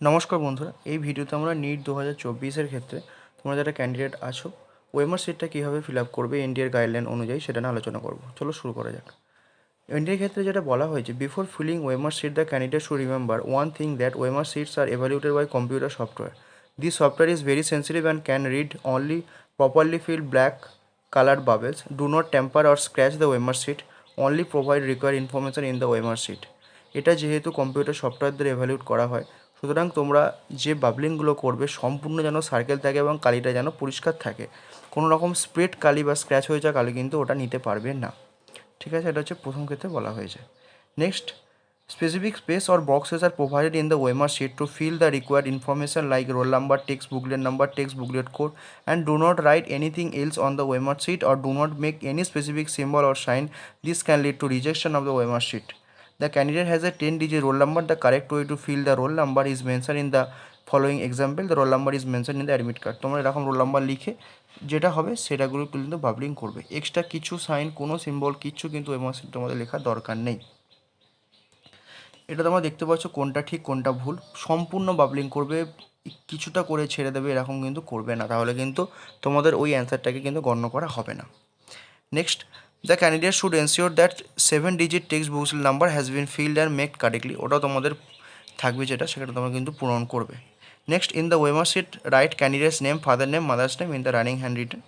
নমস্কার বন্ধুরা, এই ভিডিওতে আমরা নিট 2024-এর ক্ষেত্রে তোমরা যারা ক্যান্ডিডেট আছো ওএমআর সিটটা কীভাবে ফিল আপ করবে এনডিএর গাইডলাইন অনুযায়ী সেটা নিয়ে আলোচনা করব। চলো শুরু করা যাক। এনডিএর ক্ষেত্রে যেটা বলা হয়েছে, before filling OMR sheet the candidate should remember one thing that OMR sheets are evaluated by computer software. This software is very sensitive and can read only properly filled black colored bubbles. Do not tamper or scratch the OMR sheet. Only provide required information in the OMR sheet. এটা যেহেতু computer software দ্বারা evaluate করা হয়, সুতরাং তোমরা যে বাবলিংগুলো করবে সম্পূর্ণ যেন সার্কেল থাকে এবং কালিটা যেন পরিষ্কার থাকে। কোনো রকম স্প্রেড কালি বা স্ক্র্যাচ হয়ে যাওয়া কালি কিন্তু ওটা নিতে পারবে না। ঠিক আছে, এটা হচ্ছে প্রথম ক্ষেত্রে বলা হয়েছে। Next, specific space or boxes are provided in the OMR sheet to fill the required information like roll number, text booklet code, and do not write anything else on the OMR sheet or do not make any specific symbol or sign. This can lead to rejection of the OMR sheet. The candidate has a 10-digit roll number. The correct way to fill the roll number is mentioned in the following example. The roll number is mentioned in the admit card. তোমরা এরকম roll number লিখে যেটা হবে সেটাগুলো কিন্তু বাবলিং করবে। Extra কিছু sign, কোনো symbol কিচ্ছু কিন্তু OMR sheet তোমাদের লেখার দরকার নেই। এটা তোমরা দেখতে পাচ্ছ কোনটা ঠিক কোনটা ভুল। সম্পূর্ণ বাবলিং করবে, কিছুটা করে ছেড়ে দেবে এরকম কিন্তু করবে না, তাহলে কিন্তু তোমাদের ওই অ্যান্সারটাকে কিন্তু গণ্য করা হবে না। Next, the candidate should ensure that 7-digit text book number has been filled and make correctly. ওটাও তোমাদের থাকবে যেটা, সেটা তোমরা কিন্তু পূরণ করবে। Next, in the OMR sheet write candidate's name, father name, mother's name in the running handwritten.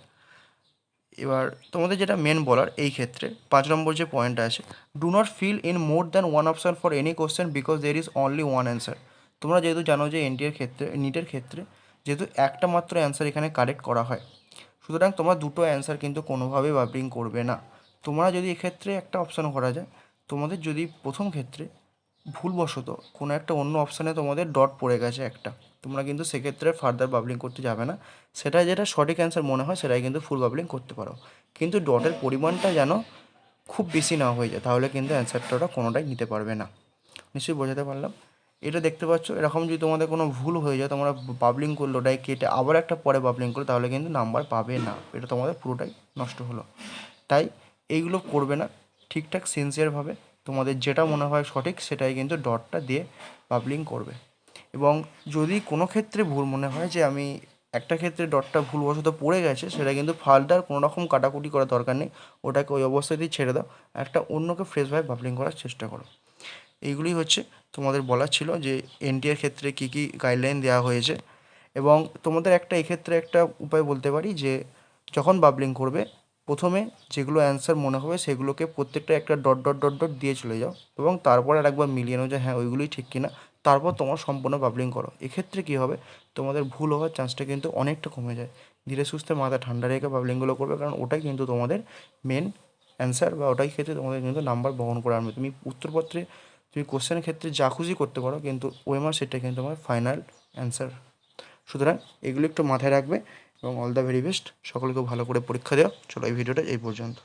এবার তোমাদের যেটা মেন বলার এই ক্ষেত্রে 5 নম্বর যে পয়েন্টটা আছে, do not fill in more than one option for any question because there is only one answer. তোমরা যেহেতু জানো যে এনটিএর ক্ষেত্রে, নিটের ক্ষেত্রে যেহেতু একটা মাত্র অ্যান্সার এখানে কারেক্ট করা হয়, সুতরাং তোমরা দুটো অ্যান্সার কিন্তু কোনোভাবেই বাবলিং করবে না। তোমরা যদি এক্ষেত্রে একটা অপশান করা যায়, তোমাদের যদি প্রথম ক্ষেত্রে ভুলবশত কোনো একটা অন্য অপশানে তোমাদের ডট পড়ে গেছে একটা, তোমরা কিন্তু সেক্ষেত্রে ফার্দার বাবলিং করতে যাবে না। সেটা যেটা সঠিক অ্যান্সার মনে হয় সেটাই কিন্তু ফুল বাবলিং করতে পারো, কিন্তু ডটের পরিমাণটা যেন খুব বেশি না হয়ে যায়, তাহলে কিন্তু অ্যান্সারটা ওটা কোনোটাই নিতে পারবে না। নিশ্চয়ই বোঝাতে পারলাম। এটা দেখতে পাচ্ছ, এরকম যদি তোমাদের কোনো ভুল হয়ে যায়, তোমরা বাবলিং করলো ওটাই কেটে আবার একটা পরে বাবলিং করলো, তাহলে কিন্তু নাম্বার পাবে না, এটা তোমাদের পুরোটাই নষ্ট হলো। তাই এইগুলো করবে না, ঠিকঠাক সিনসিয়ারভাবে তোমাদের যেটা মনে হয় সঠিক সেটাই কিন্তু ডটটা দিয়ে বাবলিং করবে। এবং যদি কোনো ক্ষেত্রে ভুল মনে হয় যে আমি একটা ক্ষেত্রে ডটটা ভুলবশত পড়ে গেছে, সেটা কিন্তু ফার্দার কোনো রকম কাটাকুটি করার দরকার নেই, ওটাকে ওই অবস্থাতেই ছেড়ে দাও, একটা অন্যকে ফ্রেশভাবে বাবলিং করার চেষ্টা করো। এইগুলি হচ্ছে তোমাদের বলার ছিল যে এনটিএর ক্ষেত্রে কী কী গাইডলাইন দেওয়া হয়েছে। এবং তোমাদের একটা এক্ষেত্রে একটা উপায় বলতে পারি যে যখন বাবলিং করবে, প্রথমে যেগুলো অ্যান্সার মনে হবে সেগুলোকে প্রত্যেকটা একটা ডট ডট ডট ডট দিয়ে চলে যাও এবং তারপরে আর একবার মিলিয়ে নাও যে হ্যাঁ ওইগুলোই ঠিক কিনা, তারপর তোমার সম্পূর্ণ বাবলিং করো। এক্ষেত্রে কী হবে, তোমাদের ভুল হওয়ার চান্সটা কিন্তু অনেকটা কমে যায়। ধীরে সুস্থে মাথা ঠান্ডা রেখে বাবলিংগুলো করবে, কারণ ওটাই কিন্তু তোমাদের মেন অ্যান্সার বা ওটাই ক্ষেত্রে তোমাদের কিন্তু নাম্বার বহন করে আনবে। তুমি উত্তরপত্রে তুমি কোশ্চেনের ক্ষেত্রে যা খুশি করতে পারো, কিন্তু ওএমআর সেটা কিন্তু তোমার ফাইনাল অ্যান্সার। সুতরাং এগুলো একটু মাথায় রাখবে এবং অল দ্য ভেরি বেস্ট। সকলকে ভালো করে পরীক্ষা দেওয়া। চলো এই ভিডিওটা এই পর্যন্ত।